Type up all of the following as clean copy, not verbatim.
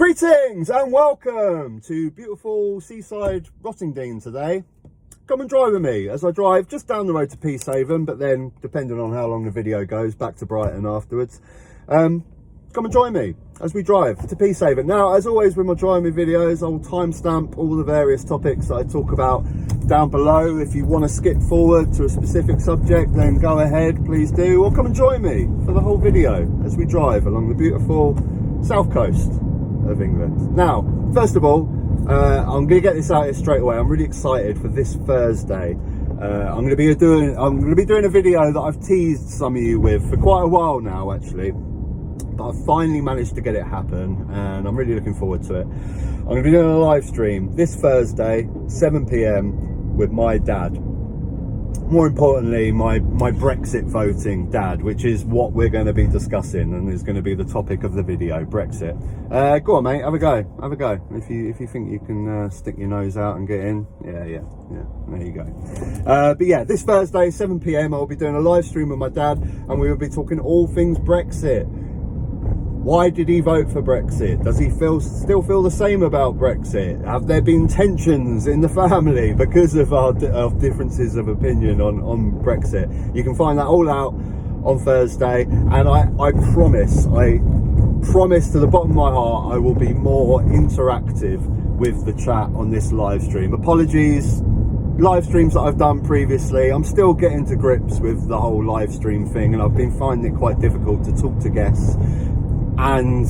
Greetings and welcome to beautiful seaside Rottingdean today. Come and drive with me as I drive just down the road to Peacehaven, but then, depending on how long the video goes, back to Brighton afterwards. Come and join me as we drive to Peacehaven. Now, as always with my driving videos, I'll timestamp all the various topics that I talk about down below. If you want to skip forward to a specific subject, then go ahead, please do, or come and join me for the whole video as we drive along the beautiful south coast of England. Now, first of all, I'm going to get this out here straight away. I'm really excited for this Thursday. I'm going to be doing a video that I've teased some of you with for quite a while now, actually, but I've finally managed to get it happen, and I'm really looking forward to it. I'm going to be doing a live stream this Thursday, 7 p.m, with my dad. More importantly, my Brexit voting dad, which is what we're going to be discussing and is going to be the topic of the video, Brexit. Go on, mate, have a go. If you think you can stick your nose out and get in, yeah, there you go. But yeah, this Thursday, 7 p.m, I'll be doing a live stream with my dad, and we will be talking all things Brexit. Why did he vote for Brexit? Does he still feel the same about Brexit? Have there been tensions in the family because of our differences of opinion on Brexit? You can find that all out on Thursday, and I promise to the bottom of my heart, I will be more interactive with the chat on this live stream. Apologies, live streams that I've done previously, I'm still getting to grips with the whole live stream thing, and I've been finding it quite difficult to talk to guests and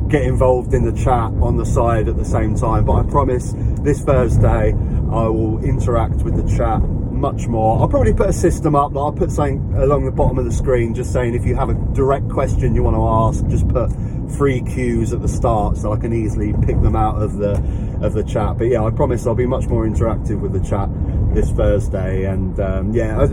get involved in the chat on the side at the same time. But I promise this Thursday I will interact with the chat much more. I'll probably put a system up, I'll put something along the bottom of the screen just saying if you have a direct question you want to ask, just put 3 Qs at the start so I can easily pick them out of the chat. But yeah, I promise I'll be much more interactive with the chat this Thursday. And yeah, I was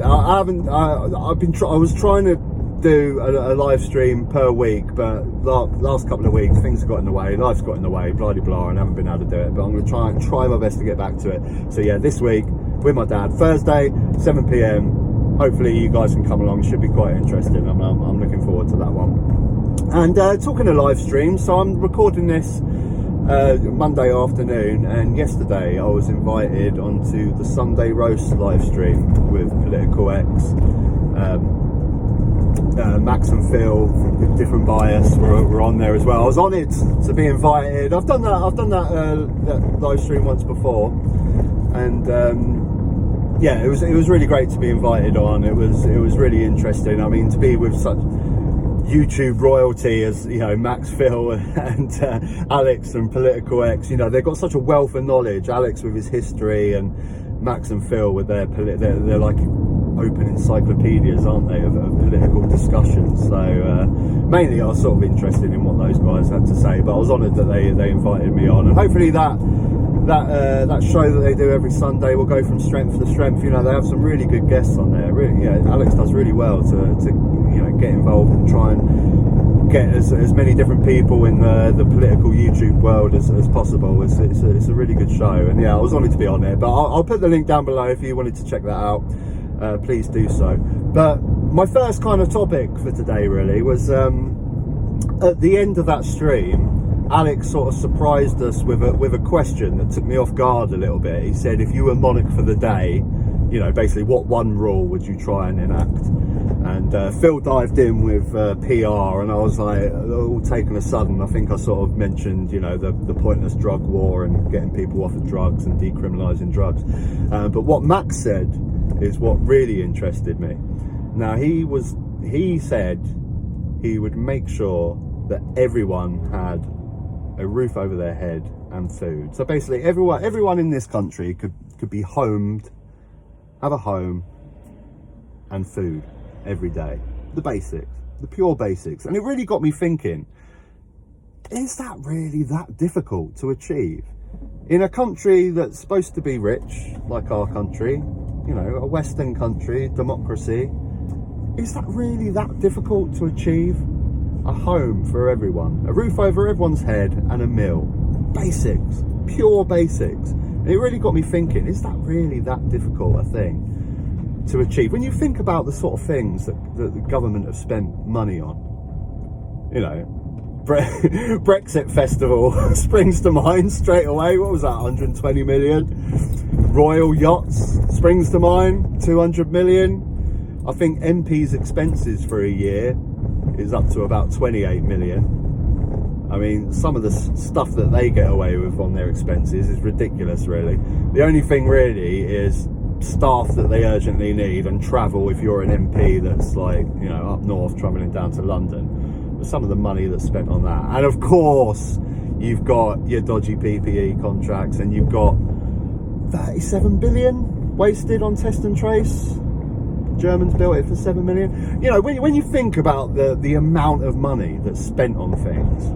trying to do a live stream per week, but last couple of weeks things have got in the way, life's got in the way, blah blah blah, and I haven't been able to do it, but I'm going to try my best to get back to it. So yeah, this week with my dad, Thursday 7 p.m, hopefully you guys can come along. It should be quite interesting. I'm looking forward to that one. And talking of live streams, so I'm recording this Monday afternoon, and yesterday I was invited onto the Sunday roast live stream with Political X. Max and Phil, Different Bias, were on there as well. I was honoured to be invited. I've done that live stream once before, and yeah, it was really great to be invited on. It was really interesting. I mean, to be with such YouTube royalty as, you know, Max, Phil and Alex and Political X, you know, they've got such a wealth of knowledge. Alex with his history, and Max and Phil with they're like open encyclopedias, aren't they, of political discussions. So mainly I was sort of interested in what those guys had to say, but I was honoured that they invited me on, and hopefully that show that they do every Sunday will go from strength to strength. You know, they have some really good guests on there. Really, yeah, Alex does really well to you know, get involved and try and get as many different people in the political YouTube world as possible. It's a really good show, and yeah, I was honoured to be on there. But I'll put the link down below if you wanted to check that out. Please do so. But my first kind of topic for today really was at the end of that stream, Alex sort of surprised us with a question that took me off guard a little bit. He said, if you were monarch for the day, you know, basically what one rule would you try and enact? And Phil dived in with PR, and I was like, all taken a sudden. I think I sort of mentioned, you know, the pointless drug war and getting people off of drugs and decriminalising drugs. But what Max said is what really interested me. Now, he said he would make sure that everyone had a roof over their head and food. So basically everyone in this country could be homed, have a home and food every day. The basics, the pure basics. And it really got me thinking, is that really that difficult to achieve? In a country that's supposed to be rich, like our country, you know, a Western country, democracy, is that really that difficult to achieve? A home for everyone, a roof over everyone's head, and a meal. Basics, pure basics. And it really got me thinking, is that really that difficult a thing to achieve? When you think about the sort of things that the government have spent money on, you know, Brexit festival springs to mind straight away. What was that, 120 million? Royal yachts springs to mind, 200 million. I think MP's expenses for a year is up to about 28 million. I mean, some of the stuff that they get away with on their expenses is ridiculous, really. The only thing really is staff that they urgently need, and travel if you're an MP that's like, you know, up north travelling down to London. But some of the money that's spent on that. And of course, you've got your dodgy PPE contracts, and you've got 37 billion wasted on test and trace. Germans built it for 7 million. You know, when you think about the amount of money that's spent on things,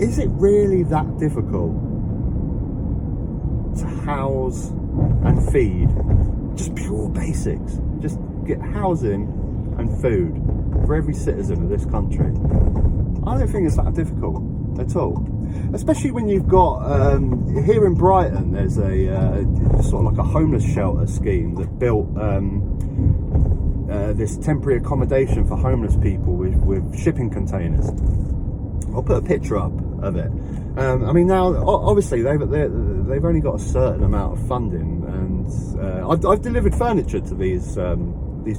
is it really that difficult to house and feed? Just pure basics. Just get housing and food for every citizen of this country. I don't think it's that difficult at all. Especially when you've got, here in Brighton, there's a sort of like a homeless shelter scheme that built this temporary accommodation for homeless people with shipping containers. I'll put a picture up of it. I mean, now obviously they've only got a certain amount of funding, and I've delivered furniture to these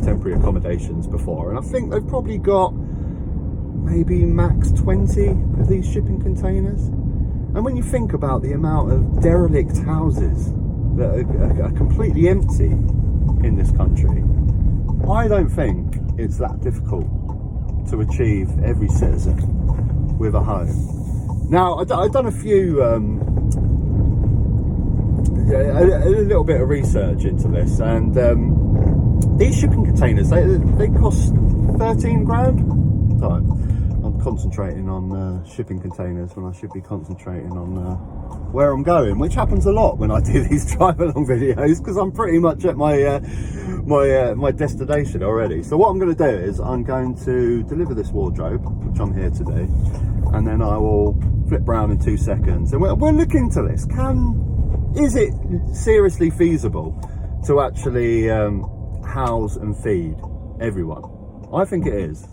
temporary accommodations before, and I think they've probably got maybe max 20 of these shipping containers. And when you think about the amount of derelict houses that are completely empty in this country, I don't think it's that difficult to achieve every citizen with a home. Now, I've done a few, a little bit of research into this, and these shipping containers, they cost 13 grand. Sorry, I'm concentrating on shipping containers when I should be concentrating on where I'm going, which happens a lot when I do these drive along videos, because I'm pretty much at my my destination already. So what I'm going to do is I'm going to deliver this wardrobe, which I'm here to do, and then I will flip round in 2 seconds, and we'll look into this. Is it seriously feasible to actually house and feed everyone? I think it is.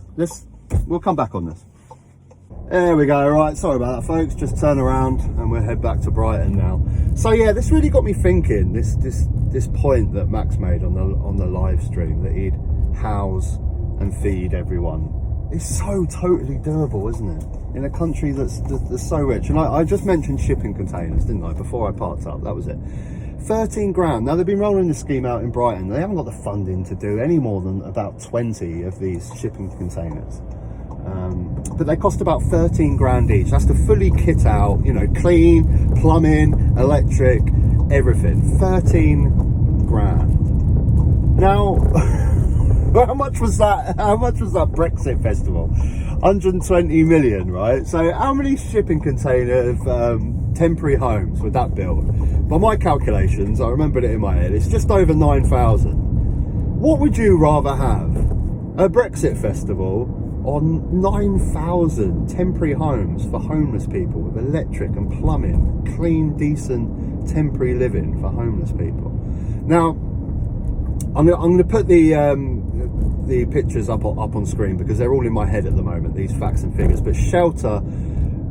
We'll come back on this. There we go. Right, sorry about that, folks. Just turn around and we'll head back to Brighton now. So yeah, this really got me thinking. This point that Max made on the live stream, that he'd house and feed everyone, is so totally doable, isn't it? In a country that's so rich. And I just mentioned shipping containers, didn't I? Before I parked up, that was it. 13 grand. Now, they've been rolling this scheme out in Brighton. They haven't got the funding to do any more than about 20 of these shipping containers. But they cost about 13 grand each. That's to fully kit out, you know, clean, plumbing, electric, everything. 13 grand. Now, how much was that Brexit festival? 120 million, right? So how many shipping container temporary homes would that build? By my calculations, I remembered it in my head, it's just over 9,000. What would you rather have? A Brexit festival on 9,000 temporary homes for homeless people with electric and plumbing, clean, decent temporary living for homeless people. Now, I'm going to put the pictures up on screen because they're all in my head at the moment, these facts and figures. But Shelter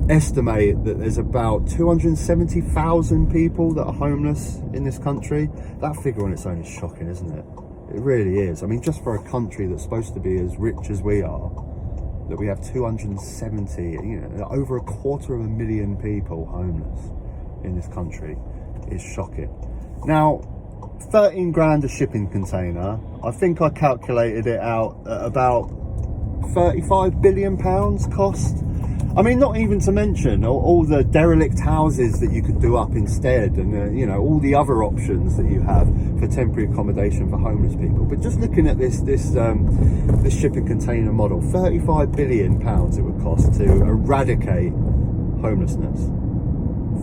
estimate that there's about 270,000 people that are homeless in this country. That figure on its own is shocking, isn't it? It really is. I mean, just for a country that's supposed to be as rich as we are, that we have 270, you know, over 250,000 people homeless in this country is shocking. Now, 13 grand a shipping container, I think I calculated it out at about 35 billion pounds cost. I mean, not even to mention all the derelict houses that you could do up instead, and you know, all the other options that you have for temporary accommodation for homeless people. But just looking at this shipping container model, 35 billion pounds it would cost to eradicate homelessness.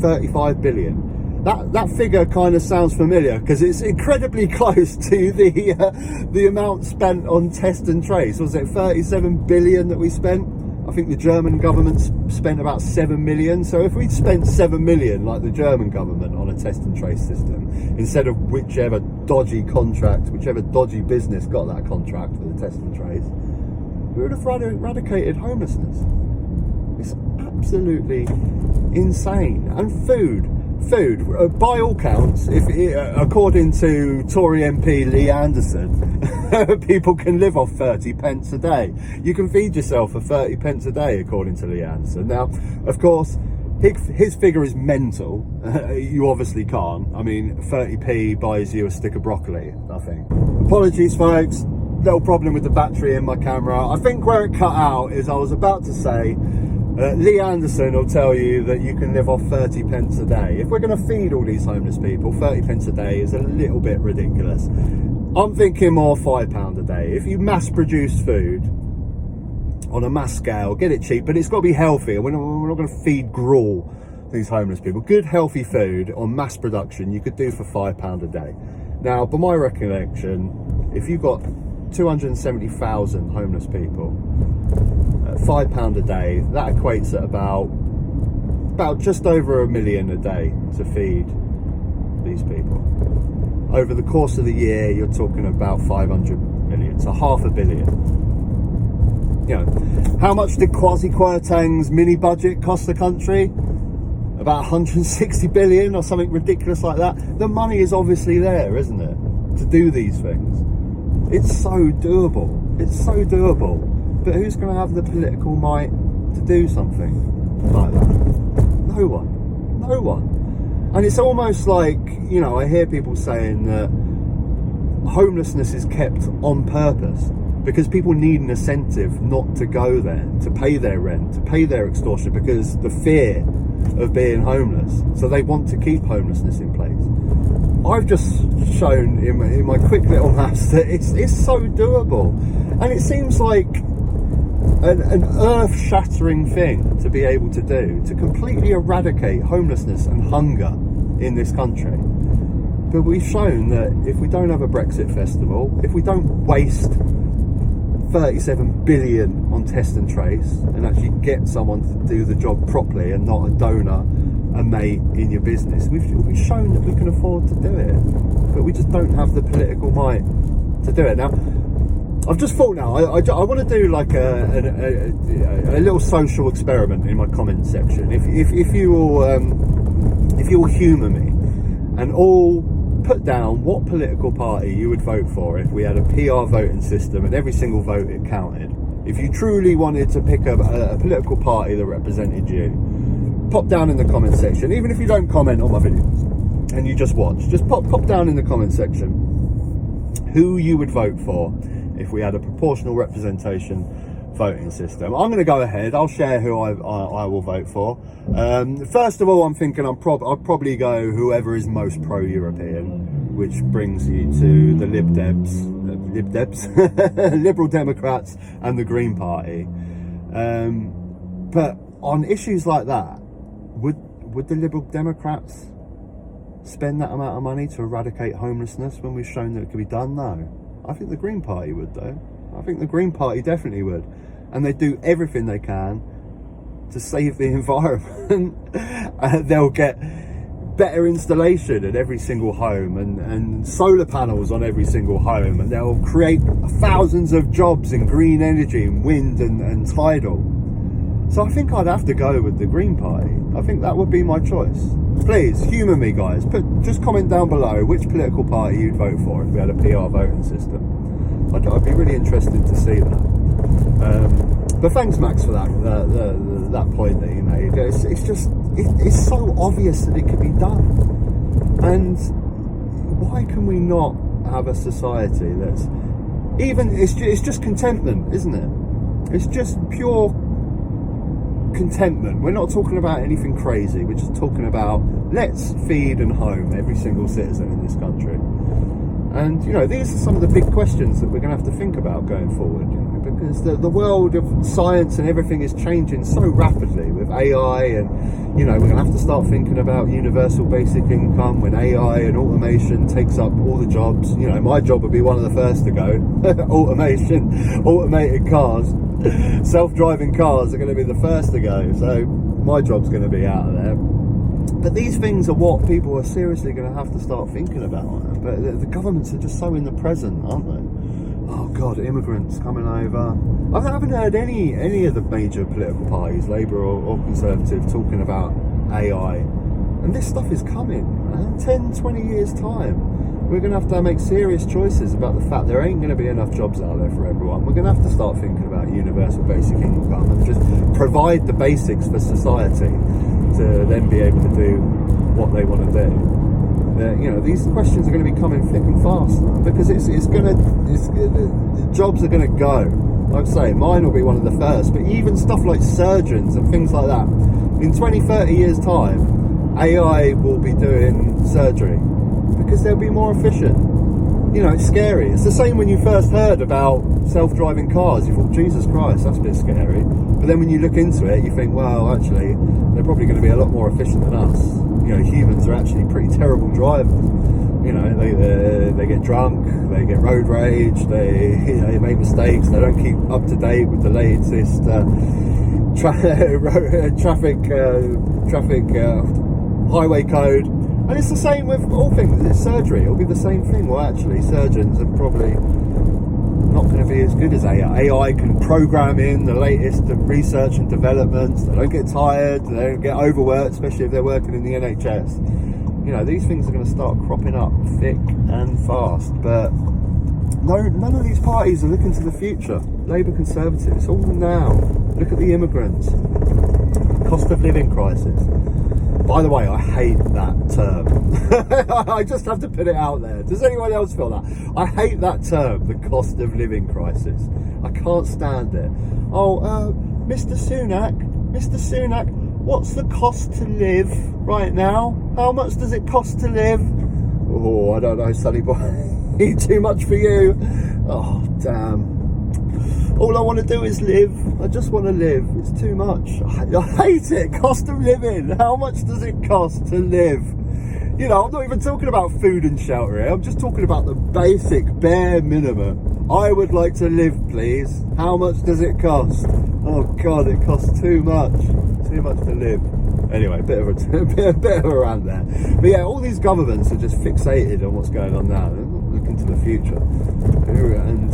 35 billion. That figure kind of sounds familiar because it's incredibly close to the amount spent on test and trace. Was it 37 billion that we spent? I think the German government spent about 7 million. So if we'd spent 7 million like the German government on a test and trace system, instead of whichever dodgy business got that contract for the test and trace, we would have eradicated homelessness. It's absolutely insane. And food, by all counts, according to Tory MP Lee Anderson, people can live off 30 pence a day. You can feed yourself for 30 pence a day, according to Lee Anderson. Now, of course, his figure is mental. You obviously can't. I mean, 30p buys you a stick of broccoli, I think. Apologies, folks. Little problem with the battery in my camera. I think where it cut out is I was about to say, Lee Anderson will tell you that you can live off 30 pence a day. If we're going to feed all these homeless people, 30 pence a day is a little bit ridiculous. I'm thinking more £5 a day. If you mass produce food on a mass scale, get it cheap, but it's got to be healthy. We're not going to feed gruel to these homeless people. Good healthy food on mass production you could do for £5 a day. Now, by my recollection, if you've got 270,000 homeless people, £5 a day, that equates at about just over £1 million a day to feed these people. Over the course of the year, you're talking about 500 million, so £500 million. You know, how much did Kwasi Kwarteng's mini budget cost the country? About 160 billion or something ridiculous like that. The money is obviously there, isn't it, to do these things? It's so doable. It's so doable. But who's going to have the political might to do something like that? No one. No one. And it's almost like, you know, I hear people saying that homelessness is kept on purpose because people need an incentive not to go there, to pay their rent, to pay their extortion, because the fear of being homeless. So they want to keep homelessness in place. I've just shown in my quick little maths that it's so doable. And it seems like an earth-shattering thing to be able to do, to completely eradicate homelessness and hunger in this country. But we've shown that if we don't have a Brexit festival, if we don't waste 37 billion on test and trace and actually get someone to do the job properly and not a donor, a mate in your business, we've shown that we can afford to do it, but we just don't have the political might to do it. Now, I've just thought now, I want to do like a little social experiment in my comment section. If you will humour me and all put down what political party you would vote for if we had a PR voting system and every single vote it counted. If you truly wanted to pick a political party that represented you, pop down in the comment section. Even if you don't comment on my videos and you just watch, just pop down in the comment section who you would vote for if we had a proportional representation voting system. I'm going to go ahead. I'll share who I will vote for. First of all, I'm thinking I'll probably go whoever is most pro-European, which brings you to the Liberal Democrats and the Green Party. But on issues like that, would the Liberal Democrats spend that amount of money to eradicate homelessness when we've shown that it could be done? No. I think the Green Party would, though. I think the Green Party definitely would. And they do everything they can to save the environment. They'll get better installation in every single home and solar panels on every single home. And they'll create thousands of jobs in green energy and wind and tidal. So I think I'd have to go with the Green Party. I think that would be my choice. Please, humour me, guys. Just comment down below which political party you'd vote for if we had a PR voting system. I'd be really interested to see that. But thanks, Max, for that point that you made. It's so obvious that it could be done. And why can we not have a society that's it's just contentment, isn't it? It's just pure contentment. We're not talking about anything crazy. We're just talking about let's feed and home every single citizen in this country. And you know, these are some of the big questions that we're going to have to think about going forward, you know, because the world of science and everything is changing so rapidly with AI, and you know, we're going to have to start thinking about universal basic income when AI and automation takes up all the jobs. You know, my job would be one of the first to go. Automation, automated cars, self-driving cars are going to be the first to go, so my job's going to be out of there. But these things are what people are seriously going to have to start thinking about. But the governments are just so in the present, aren't they? Oh God, immigrants coming over. I haven't heard any of the major political parties, Labour or Conservative, talking about AI. And this stuff is coming. 10, 20 years time, we're going to have to make serious choices about the fact there ain't going to be enough jobs out there for everyone. We're going to have to start thinking about universal basic income and just provide the basics for society to then be able to do what they want to do. These questions are going to be coming thick and fast now, because the jobs are going to go. Like I say, mine will be one of the first, but even stuff like surgeons and things like that, in 20, 30 years time, AI will be doing surgery because they'll be more efficient. It's scary. It's the same when you first heard about self-driving cars. You thought, Jesus Christ, that's a bit scary. But then when you look into it, you think, well, actually, they're probably going to be a lot more efficient than us. Humans are actually pretty terrible drivers. They get drunk, they get road rage, they make mistakes, they don't keep up to date with the latest traffic highway code. And it's the same with all things. It's surgery. It'll be the same thing. Well, actually, surgeons are probably not going to be as good as AI. AI can program in the latest research and developments. They don't get tired. They don't get overworked, especially if they're working in the NHS. These things are going to start cropping up thick and fast. But none of these parties are looking to the future. Labour, Conservative, it's all now. Look at the immigrants. Cost of living crisis. By the way, I hate that term. I just have to put it out there. Does anyone else feel that? I hate that term, the cost of living crisis. I can't stand it. Mr. Sunak, what's the cost to live right now? How much does it cost to live? Oh, I don't know, Sonny boy. Too much for you. Oh, damn. All I want to do is live. I just want to live. It's too much. I hate it. Cost of living. How much does it cost to live? I'm not even talking about food and shelter here. I'm just talking about the basic, bare minimum. I would like to live, please. How much does it cost? Oh, God, it costs too much. Too much to live. Anyway, bit of a rant there. But yeah, all these governments are just fixated on what's going on now. They're not looking to the future. And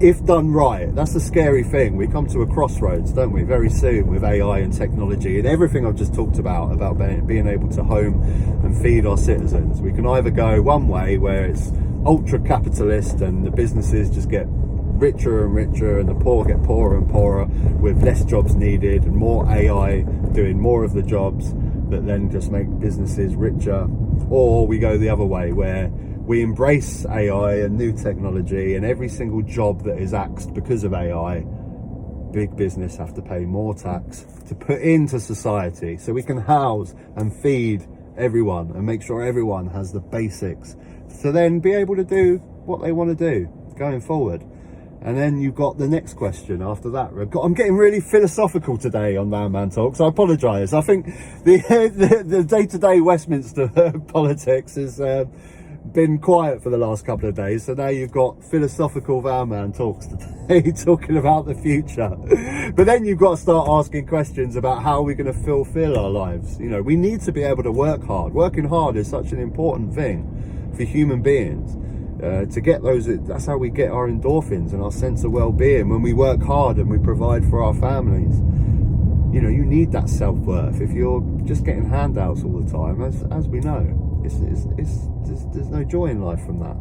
if done right, that's the scary thing. We come to a crossroads, don't we, very soon, with AI and technology and everything I've just talked about being able to home and feed our citizens. We can either go one way where it's ultra capitalist and the businesses just get richer and richer and the poor get poorer and poorer with less jobs needed and more AI doing more of the jobs that then just make businesses richer, or we go the other way where we embrace AI and new technology, and every single job that is axed because of AI, big business have to pay more tax to put into society so we can house and feed everyone and make sure everyone has the basics to then be able to do what they want to do going forward. And then you've got the next question after that. I'm getting really philosophical today on Man Talks. I apologise. I think the day-to-day Westminster politics has been quiet for the last couple of days, so now you've got philosophical Man Talks today talking about the future. But then you've got to start asking questions about how we're going to fulfill our lives. We need to be able to work hard. Working hard is such an important thing for human beings. To get those, that's how we get our endorphins and our sense of well-being. When we work hard and we provide for our families, you need that self-worth. If you're just getting handouts all the time, as we know, there's no joy in life from that.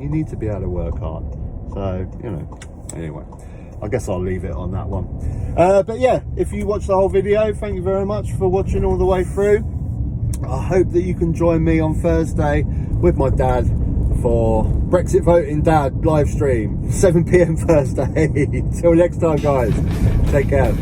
You need to be able to work hard. So, anyway, I guess I'll leave it on that one. But yeah, if you watched the whole video, thank you very much for watching all the way through. I hope that you can join me on Thursday with my dad for Brexit Voting Dad live stream, 7 PM Thursday. Till next time, guys. Take care.